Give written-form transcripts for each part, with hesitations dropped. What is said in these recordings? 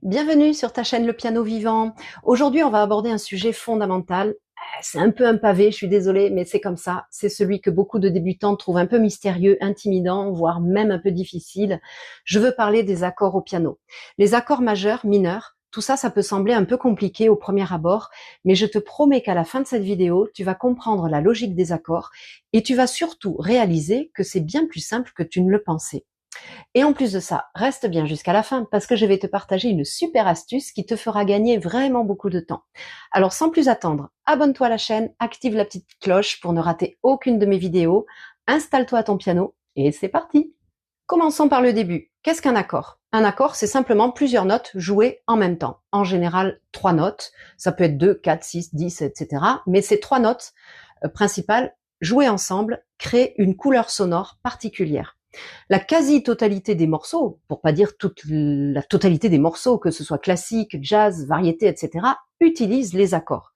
Bienvenue sur ta chaîne Le Piano Vivant. Aujourd'hui, on va aborder un sujet fondamental. C'est un peu un pavé, je suis désolée, mais c'est comme ça. C'est celui que beaucoup de débutants trouvent un peu mystérieux, intimidant, voire même un peu difficile. Je veux parler des accords au piano. Les accords majeurs, mineurs, tout ça, ça peut sembler un peu compliqué au premier abord, mais je te promets qu'à la fin de cette vidéo, tu vas comprendre la logique des accords et tu vas surtout réaliser que c'est bien plus simple que tu ne le pensais. Et en plus de ça, reste bien jusqu'à la fin parce que je vais te partager une super astuce qui te fera gagner vraiment beaucoup de temps. Alors sans plus attendre, abonne-toi à la chaîne, active la petite cloche pour ne rater aucune de mes vidéos, installe-toi à ton piano et c'est parti. Commençons par le début. Qu'est-ce qu'un accord? Un accord, c'est simplement plusieurs notes jouées en même temps. En général, 3 notes. Ça peut être 2, 4, 6, 10, etc. Mais ces 3 notes principales jouées ensemble créent une couleur sonore particulière. La quasi-totalité des morceaux, pour pas dire toute la totalité des morceaux, que ce soit classique, jazz, variété, etc., utilisent les accords.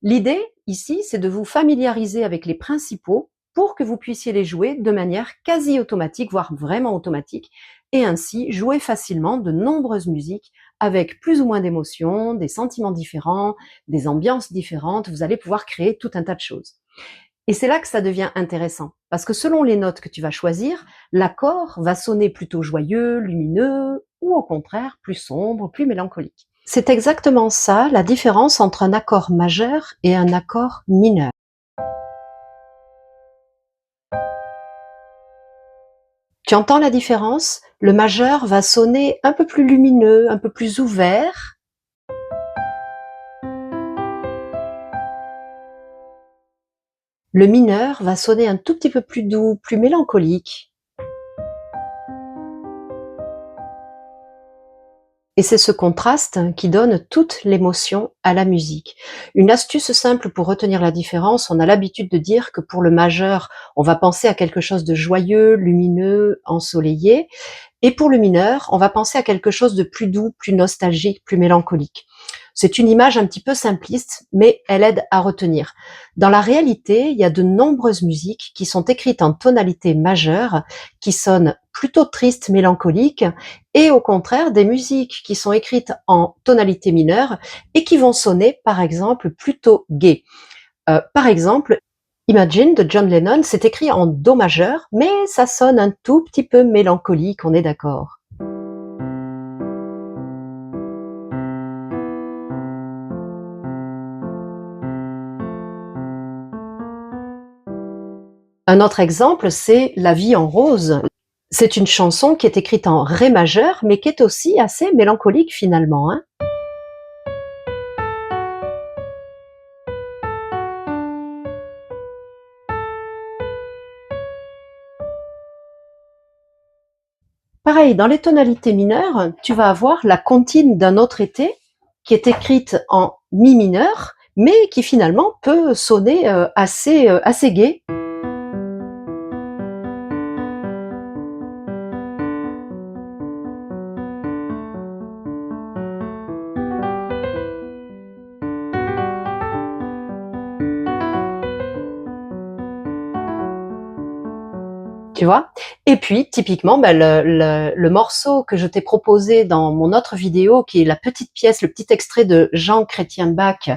L'idée ici, c'est de vous familiariser avec les principaux pour que vous puissiez les jouer de manière quasi automatique, voire vraiment automatique, et ainsi jouer facilement de nombreuses musiques avec plus ou moins d'émotions, des sentiments différents, des ambiances différentes. Vous allez pouvoir créer tout un tas de choses. Et c'est là que ça devient intéressant, parce que selon les notes que tu vas choisir, l'accord va sonner plutôt joyeux, lumineux, ou au contraire plus sombre, plus mélancolique. C'est exactement ça la différence entre un accord majeur et un accord mineur. Tu entends la différence? Le majeur va sonner un peu plus lumineux, un peu plus ouvert. Le mineur va sonner un tout petit peu plus doux, plus mélancolique. Et c'est ce contraste qui donne toute l'émotion à la musique. Une astuce simple pour retenir la différence, on a l'habitude de dire que pour le majeur, on va penser à quelque chose de joyeux, lumineux, ensoleillé. Et pour le mineur, on va penser à quelque chose de plus doux, plus nostalgique, plus mélancolique. C'est une image un petit peu simpliste, mais elle aide à retenir. Dans la réalité, il y a de nombreuses musiques qui sont écrites en tonalité majeure, qui sonnent plutôt tristes, mélancoliques, et au contraire, des musiques qui sont écrites en tonalité mineure et qui vont sonner, par exemple, plutôt gai. Par exemple, Imagine de John Lennon, c'est écrit en do majeur, mais ça sonne un tout petit peu mélancolique, on est d'accord. Un autre exemple, c'est La vie en rose. C'est une chanson qui est écrite en ré majeur, mais qui est aussi assez mélancolique finalement, hein. Pareil, dans les tonalités mineures, tu vas avoir la comptine d'un autre été qui est écrite en mi mineur, mais qui finalement peut sonner assez gai. Tu vois? Et puis, typiquement, bah, le morceau que je t'ai proposé dans mon autre vidéo, qui est la petite pièce, le petit extrait de Jean Chrétien Bach,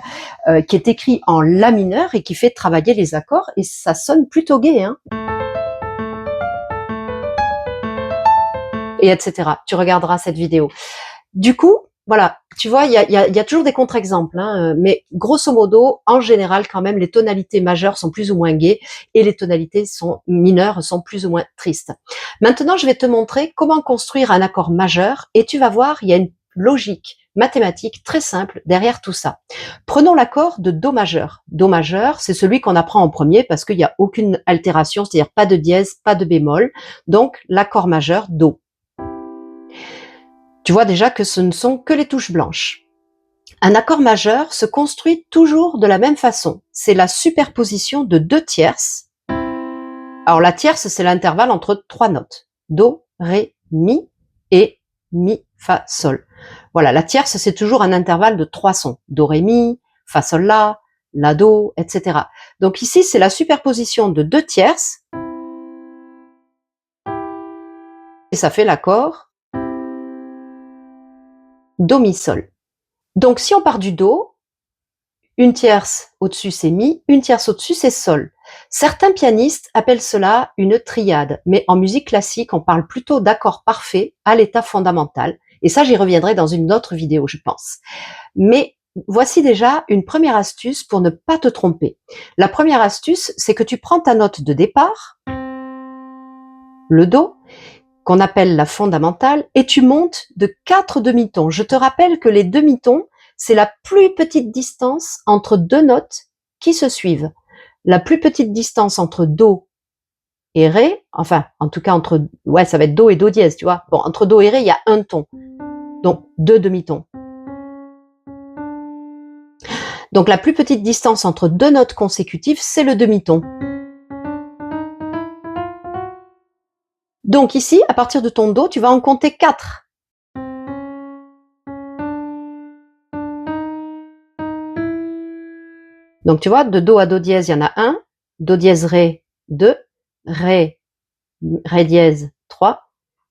qui est écrit en la mineur et qui fait travailler les accords, et ça sonne plutôt gai, hein, et etc. Tu regarderas cette vidéo. Du coup, voilà, tu vois, il y a toujours des contre-exemples, hein, mais grosso modo, en général, quand même, les tonalités majeures sont plus ou moins gaies et les tonalités mineures sont plus ou moins tristes. Maintenant, je vais te montrer comment construire un accord majeur et tu vas voir, il y a une logique mathématique très simple derrière tout ça. Prenons l'accord de Do majeur. Do majeur, c'est celui qu'on apprend en premier parce qu'il n'y a aucune altération, c'est-à-dire pas de dièse, pas de bémol. Donc, l'accord majeur Do. Tu vois déjà que ce ne sont que les touches blanches. Un accord majeur se construit toujours de la même façon. C'est la superposition de deux tierces. Alors la tierce, c'est l'intervalle entre trois notes. Do, ré, mi et mi, fa, sol. Voilà, la tierce, c'est toujours un intervalle de trois sons. Do, ré, mi, fa, sol, la, do, etc. Donc ici, c'est la superposition de deux tierces et ça fait l'accord Do, mi, sol. Donc si on part du Do, une tierce au-dessus c'est mi, une tierce au-dessus c'est sol. Certains pianistes appellent cela une triade, mais en musique classique, on parle plutôt d'accords parfaits à l'état fondamental. Et ça, j'y reviendrai dans une autre vidéo, je pense. Mais voici déjà une première astuce pour ne pas te tromper. La première astuce, c'est que tu prends ta note de départ, le Do, qu'on appelle la fondamentale, et tu montes de 4 demi-tons. Je te rappelle que les demi-tons, c'est la plus petite distance entre deux notes qui se suivent. La plus petite distance entre Do et Ré, enfin, en tout cas entre, ouais, ça va être Do et Do dièse, tu vois. Bon, entre Do et Ré, il y a un ton. Donc, deux demi-tons. Donc, la plus petite distance entre deux notes consécutives, c'est le demi-ton. Donc ici, à partir de ton Do, tu vas en compter 4. Donc tu vois, de Do à Do dièse, il y en a 1, Do dièse Ré, 2, Ré, Ré dièse, 3,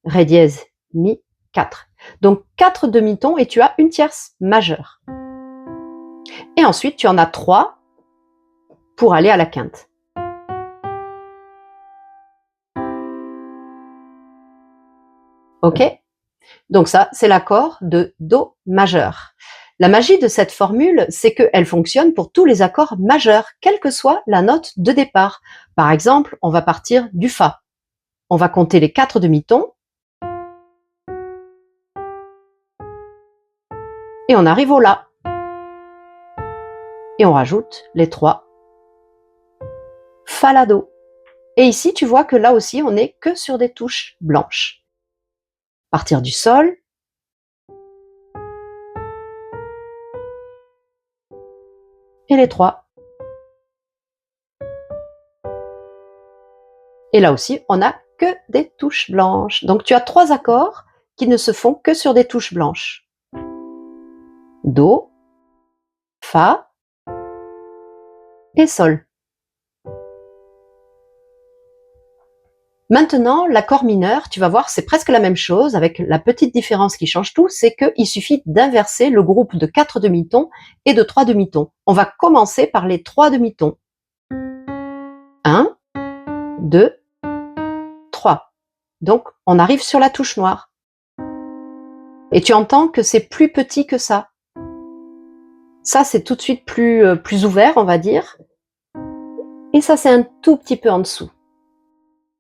Ré dièse, Mi, 4. Donc 4 demi-tons et tu as une tierce majeure. Et ensuite, tu en as 3 pour aller à la quinte. Ok? Donc ça, c'est l'accord de Do majeur. La magie de cette formule, c'est qu'elle fonctionne pour tous les accords majeurs, quelle que soit la note de départ. Par exemple, on va partir du Fa. On va compter les 4 demi-tons. Et on arrive au La. Et on rajoute les 3 Fa, La, Do. Et ici, tu vois que là aussi, on n'est que sur des touches blanches. Partir du Sol. Et les 3. Et là aussi, on n'a que des touches blanches. Donc tu as 3 accords qui ne se font que sur des touches blanches. Do, Fa et Sol. Maintenant, l'accord mineur, tu vas voir, c'est presque la même chose, avec la petite différence qui change tout, c'est qu'il suffit d'inverser le groupe de 4 demi-tons et de 3 demi-tons. On va commencer par les 3 demi-tons. 1, 2, 3. Donc, on arrive sur la touche noire. Et tu entends que c'est plus petit que ça. Ça, c'est tout de suite plus ouvert, on va dire. Et ça, c'est un tout petit peu en dessous.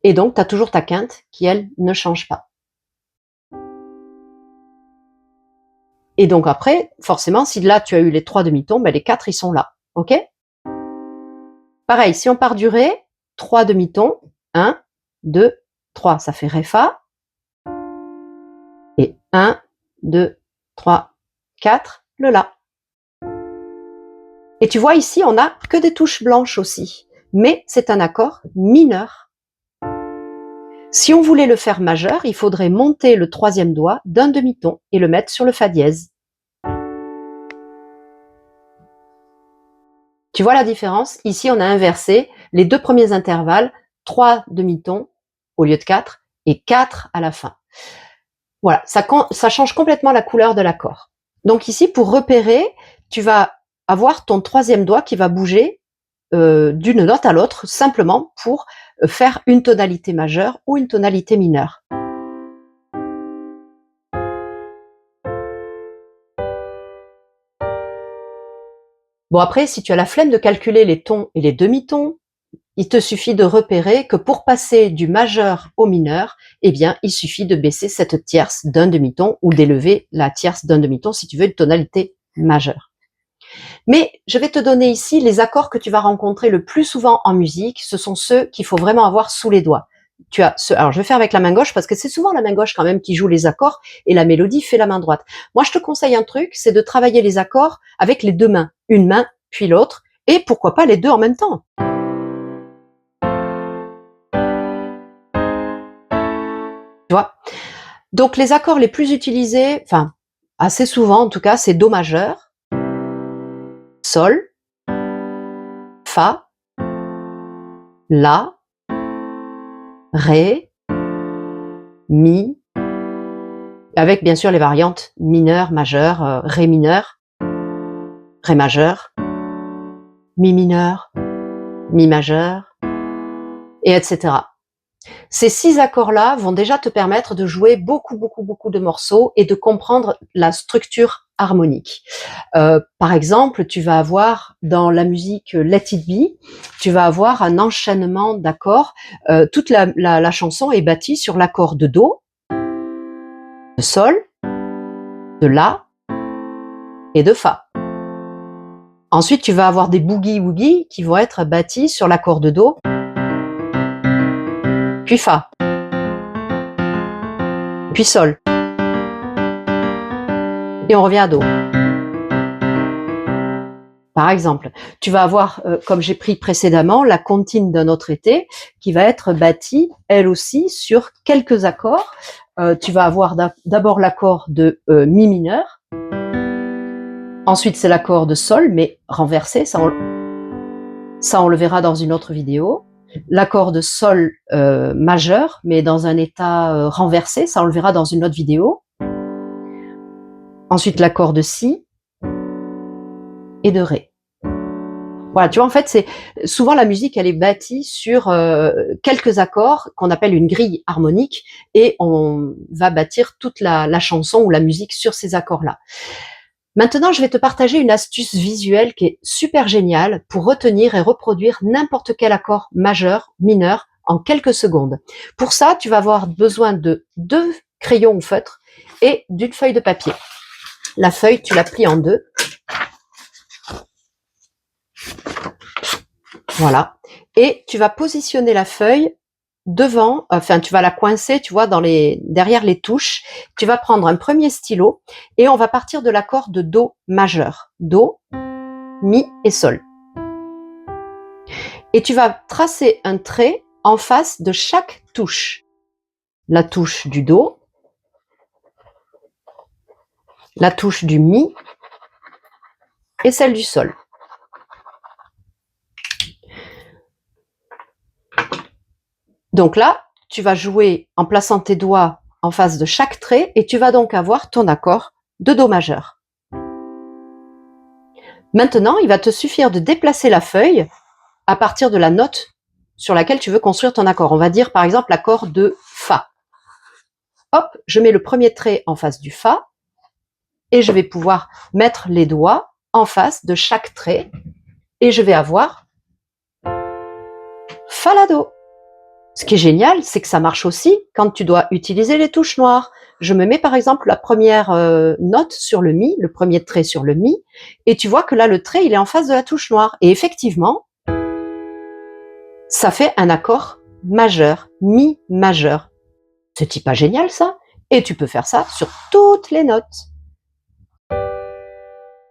Et donc, tu as toujours ta quinte qui, elle, ne change pas. Et donc après, forcément, si là, tu as eu les 3 demi-tons, ben les 4, ils sont là. OK? Pareil, si on part du Ré, 3 demi-tons. 1, 2, 3. Ça fait Ré, Fa. Et 1, 2, 3, 4, le La. Et tu vois ici, on n'a que des touches blanches aussi. Mais c'est un accord mineur. Si on voulait le faire majeur, il faudrait monter le 3e doigt d'un demi-ton et le mettre sur le Fa dièse. Tu vois la différence? Ici, on a inversé les 2 premiers intervalles, 3 demi-tons au lieu de 4 et 4 à la fin. Voilà, ça change complètement la couleur de l'accord. Donc ici, pour repérer, tu vas avoir ton 3e doigt qui va bouger d'une note à l'autre, simplement pour faire une tonalité majeure ou une tonalité mineure. Bon après, si tu as la flemme de calculer les tons et les demi-tons, il te suffit de repérer que pour passer du majeur au mineur, eh bien, il suffit de baisser cette tierce d'un demi-ton ou d'élever la tierce d'un demi-ton si tu veux une tonalité majeure. Mais je vais te donner ici les accords que tu vas rencontrer le plus souvent en musique. Ce sont ceux qu'il faut vraiment avoir sous les doigts. Alors je vais faire avec la main gauche parce que c'est souvent la main gauche quand même qui joue les accords et la mélodie fait la main droite. Moi, je te conseille un truc, c'est de travailler les accords avec les 2 mains. Une main, puis l'autre, et pourquoi pas les 2 en même temps. Tu vois? Donc les accords les plus utilisés, enfin assez souvent en tout cas, c'est Do majeur, Sol, Fa, La, Ré, Mi, avec bien sûr les variantes mineur, majeur, ré mineur, ré majeur, mi mineur, mi majeur, et etc. Ces 6 accords-là vont déjà te permettre de jouer beaucoup de morceaux et de comprendre la structure harmonique. Par exemple, tu vas avoir dans la musique Let It Be, tu vas avoir un enchaînement d'accords. Toute la chanson est bâtie sur l'accord de Do, de Sol, de La et de Fa. Ensuite, tu vas avoir des boogie-woogie qui vont être bâtis sur l'accord de Do, puis Fa, puis Sol. Et on revient à Do. Par exemple, tu vas avoir, comme j'ai pris précédemment, la comptine d'un autre été qui va être bâtie, elle aussi, sur quelques accords. Tu vas avoir d'abord l'accord de mi mineur. Ensuite, c'est l'accord de Sol, mais renversé. Ça, on le verra dans une autre vidéo. L'accord de Sol majeur, mais dans un état renversé. Ça, on le verra dans une autre vidéo. Ensuite, l'accord de Si et de Ré. Voilà, tu vois, en fait, c'est souvent la musique, elle est bâtie sur quelques accords qu'on appelle une grille harmonique, et on va bâtir toute la chanson ou la musique sur ces accords-là. Maintenant, je vais te partager une astuce visuelle qui est super géniale pour retenir et reproduire n'importe quel accord majeur, mineur, en quelques secondes. Pour ça, tu vas avoir besoin de 2 crayons ou feutres et d'une feuille de papier. La feuille, tu la plies en 2. Voilà. Et tu vas positionner la feuille devant, enfin, tu vas la coincer, tu vois, derrière les touches. Tu vas prendre un premier stylo et on va partir de l'accord de Do majeur. Do, Mi et Sol. Et tu vas tracer un trait en face de chaque touche. La touche du Do, la touche du Mi et celle du Sol. Donc là, tu vas jouer en plaçant tes doigts en face de chaque trait et tu vas donc avoir ton accord de Do majeur. Maintenant, il va te suffire de déplacer la feuille à partir de la note sur laquelle tu veux construire ton accord. On va dire par exemple l'accord de Fa. Hop, je mets le premier trait en face du Fa et je vais pouvoir mettre les doigts en face de chaque trait et je vais avoir Fa la Do. Ce qui est génial, c'est que ça marche aussi quand tu dois utiliser les touches noires. Je me mets par exemple la première note sur le Mi, le premier trait sur le Mi, et tu vois que là le trait il est en face de la touche noire. Et effectivement, ça fait un accord majeur, Mi majeur. C'est pas génial ça? Et tu peux faire ça sur toutes les notes.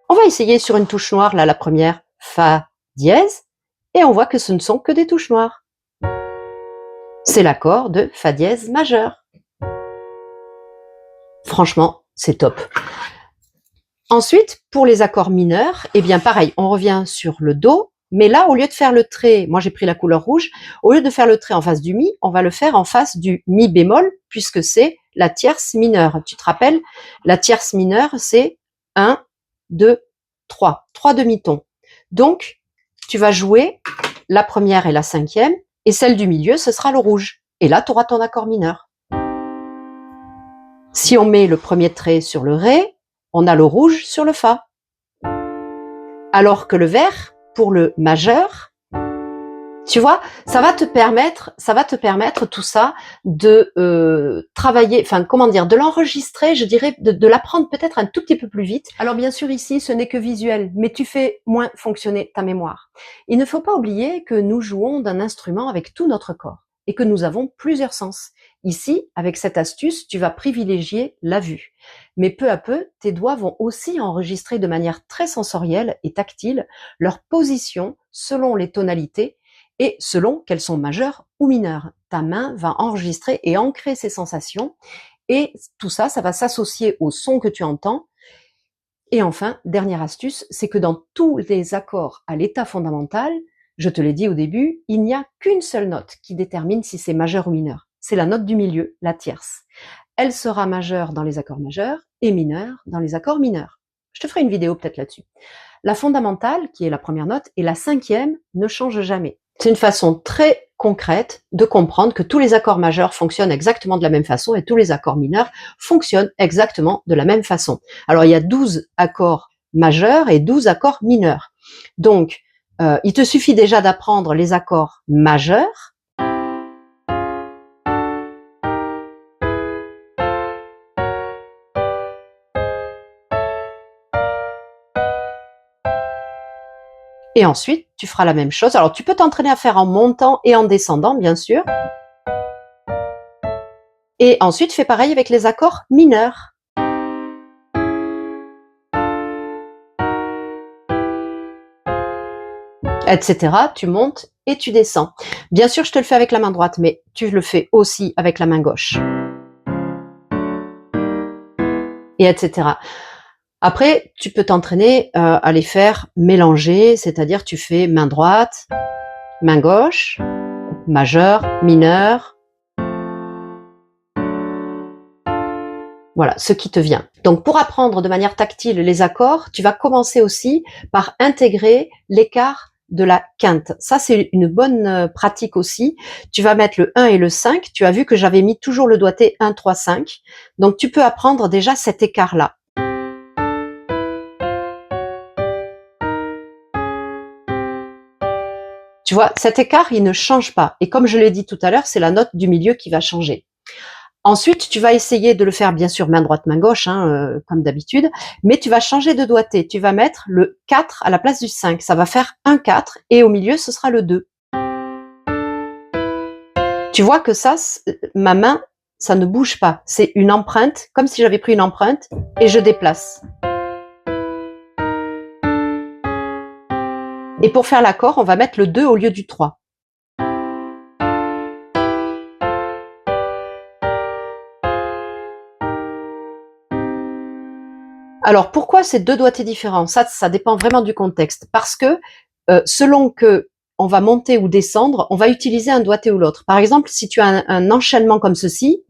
On va essayer sur une touche noire, là la première, Fa dièse, et on voit que ce ne sont que des touches noires. C'est l'accord de Fa dièse majeur. Franchement, c'est top. Ensuite, pour les accords mineurs, eh bien pareil, on revient sur le Do, mais là, au lieu de faire le trait, moi j'ai pris la couleur rouge, au lieu de faire le trait en face du Mi, on va le faire en face du Mi bémol, puisque c'est la tierce mineure. Tu te rappelles, la tierce mineure, c'est 1, 2, 3, 3 demi-tons. Donc, tu vas jouer la première et la cinquième, et celle du milieu, ce sera le rouge. Et là, tu auras ton accord mineur. Si on met le premier trait sur le Ré, on a le rouge sur le Fa. Alors que le vert, pour le majeur, tu vois, ça va te permettre tout ça de travailler, enfin comment dire, de l'enregistrer, je dirais, de l'apprendre peut-être un tout petit peu plus vite. Alors bien sûr ici, ce n'est que visuel, mais tu fais moins fonctionner ta mémoire. Il ne faut pas oublier que nous jouons d'un instrument avec tout notre corps et que nous avons plusieurs sens. Ici, avec cette astuce, tu vas privilégier la vue. Mais peu à peu, tes doigts vont aussi enregistrer de manière très sensorielle et tactile leur position selon les tonalités et selon qu'elles sont majeures ou mineures. Ta main va enregistrer et ancrer ces sensations et tout ça, ça va s'associer au son que tu entends. Et enfin, dernière astuce, c'est que dans tous les accords à l'état fondamental, je te l'ai dit au début, il n'y a qu'une seule note qui détermine si c'est majeur ou mineur. C'est la note du milieu, la tierce. elle sera majeure dans les accords majeurs et mineure dans les accords mineurs. Je te ferai une vidéo peut-être là-dessus. La fondamentale, qui est la première note, et la cinquième ne change jamais. C'est une façon très concrète de comprendre que tous les accords majeurs fonctionnent exactement de la même façon et tous les accords mineurs fonctionnent exactement de la même façon. Alors, il y a 12 accords majeurs et 12 accords mineurs. Donc, il te suffit déjà d'apprendre les accords majeurs. Et ensuite, tu feras la même chose. Alors, tu peux t'entraîner à faire en montant et en descendant, bien sûr. Et ensuite, fais pareil avec les accords mineurs. Etc. Tu montes et tu descends. Bien sûr, je te le fais avec la main droite, mais tu le fais aussi avec la main gauche. Et etc. Après, tu peux t'entraîner à les faire mélanger, c'est-à-dire tu fais main droite, main gauche, majeur, mineur. Voilà, ce qui te vient. Donc, pour apprendre de manière tactile les accords, tu vas commencer aussi par intégrer l'écart de la quinte. Ça, c'est une bonne pratique aussi. Tu vas mettre le 1 et le 5. Tu as vu que j'avais mis toujours le doigté 1, 3, 5. Donc, tu peux apprendre déjà cet écart-là. Tu vois, cet écart, il ne change pas. Et comme je l'ai dit tout à l'heure, c'est la note du milieu qui va changer. Ensuite, tu vas essayer de le faire, bien sûr, main droite, main gauche, comme d'habitude, mais tu vas changer de doigté. Tu vas mettre le 4 à la place du 5. Ça va faire un 4 et au milieu, ce sera le 2. Tu vois que ça, ma main, ça ne bouge pas. C'est une empreinte, comme si j'avais pris une empreinte et je déplace. Et pour faire l'accord, on va mettre le 2 au lieu du 3. Alors, pourquoi ces deux doigtés différents? Ça dépend vraiment du contexte. Parce que selon que on va monter ou descendre, on va utiliser un doigté ou l'autre. Par exemple, si tu as un enchaînement comme ceci,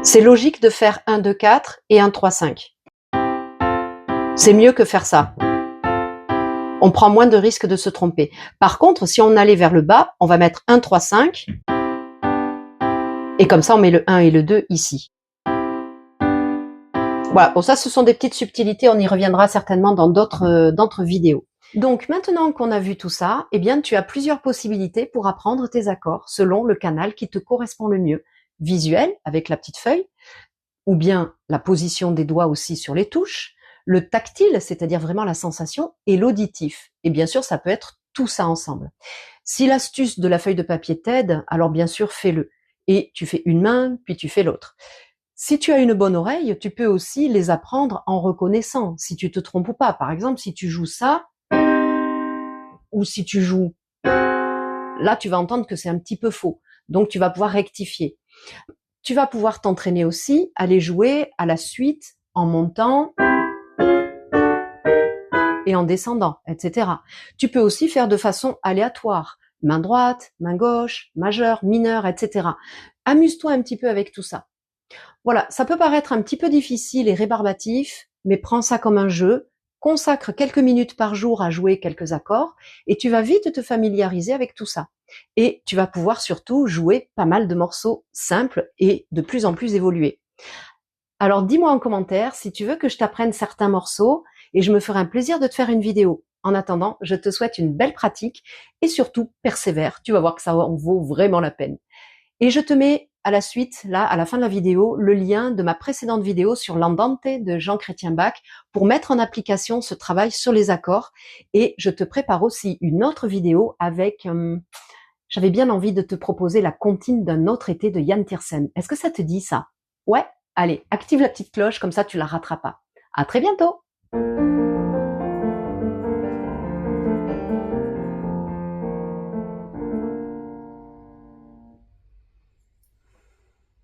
c'est logique de faire 1, 2, 4 et 1, 3, 5. C'est mieux que faire ça. On prend moins de risques de se tromper. Par contre, si on allait vers le bas, on va mettre 1, 3, 5. Et comme ça, on met le 1 et le 2 ici. Voilà, bon ça, ce sont des petites subtilités. On y reviendra certainement dans d'autres vidéos. Donc, maintenant qu'on a vu tout ça, eh bien, tu as plusieurs possibilités pour apprendre tes accords selon le canal qui te correspond le mieux. Visuel, avec la petite feuille, ou bien la position des doigts aussi sur les touches, le tactile, c'est-à-dire vraiment la sensation, et l'auditif. Et bien sûr, ça peut être tout ça ensemble. Si l'astuce de la feuille de papier t'aide, alors bien sûr, fais-le. Et tu fais une main, puis tu fais l'autre. Si tu as une bonne oreille, tu peux aussi les apprendre en reconnaissant, si tu te trompes ou pas. Par exemple, si tu joues ça, ou si tu joues là, tu vas entendre que c'est un petit peu faux. Donc, tu vas pouvoir rectifier. Tu vas pouvoir t'entraîner aussi à les jouer à la suite en montant et en descendant, etc. Tu peux aussi faire de façon aléatoire. Main droite, main gauche, majeur, mineur, etc. Amuse-toi un petit peu avec tout ça. Voilà, ça peut paraître un petit peu difficile et rébarbatif, mais prends ça comme un jeu. Consacre quelques minutes par jour à jouer quelques accords et tu vas vite te familiariser avec tout ça. Et tu vas pouvoir surtout jouer pas mal de morceaux simples et de plus en plus évolués. Alors dis-moi en commentaire si tu veux que je t'apprenne certains morceaux et je me ferai un plaisir de te faire une vidéo. En attendant, je te souhaite une belle pratique et surtout persévère. Tu vas voir que ça en vaut vraiment la peine. Et je te mets à la suite, là, à la fin de la vidéo, le lien de ma précédente vidéo sur l'Andante de Jean-Chrétien Bach pour mettre en application ce travail sur les accords. Et je te prépare aussi une autre vidéo avec... j'avais bien envie de te proposer la comptine d'un autre été de Yann Tiersen. Est-ce que ça te dit ça? Ouais? Allez, active la petite cloche, comme ça tu la rateras pas. À très bientôt!